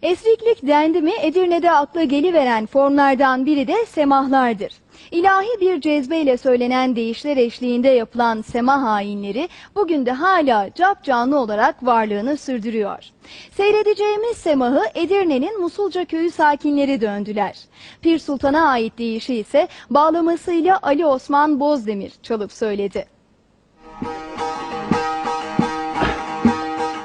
Esriklik dendi mi Edirne'de akla geliveren formlardan biri de semahlardır. İlahi bir cezbeyle söylenen deyişler eşliğinde yapılan semah ayinleri bugün de hala capcanlı olarak varlığını sürdürüyor. Seyredeceğimiz semahı Edirne'nin Musulca köyü sakinleri döndüler. Pir Sultan'a ait deyişi ise bağlamasıyla Ali Osman Bozdemir çalıp söyledi.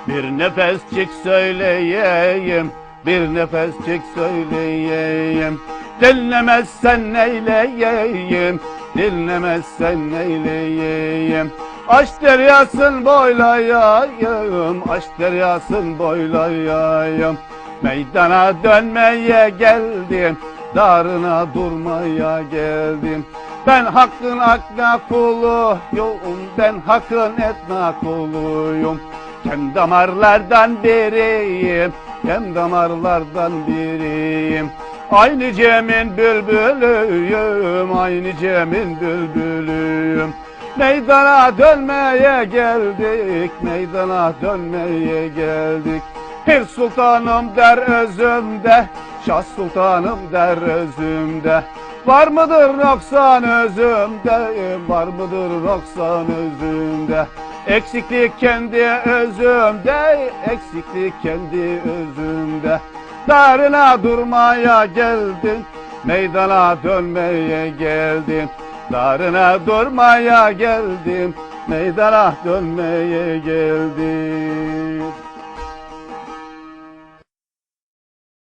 Bir nefescik söyleyeyim, bir nefescik söyleyeyim. Dinlemezsen neyleyeyim, dinlemezsen neyleyeyim. Aşk deryasın boylayayım, aşk deryasın boylayayım. Meydana dönmeye geldim, darına durmaya geldim. Ben hakkın akna kuluyum, ben hakkın etna kuluyum. Kem damarlardan biriyim, kem damarlardan biriyim. Aynı Cem'in bülbülüyüm, aynı Cem'in bülbülüyüm. Meydana dönmeye geldik, meydana dönmeye geldik. Pir sultanım der özümde, Şah sultanım der özümde. Var mıdır noksan özümde, var mıdır noksan özümde? Eksiklik kendi özümde, eksiklik kendi özümde. Darına durmaya geldim, meydana dönmeye geldim. Darına durmaya geldim, meydana dönmeye geldim.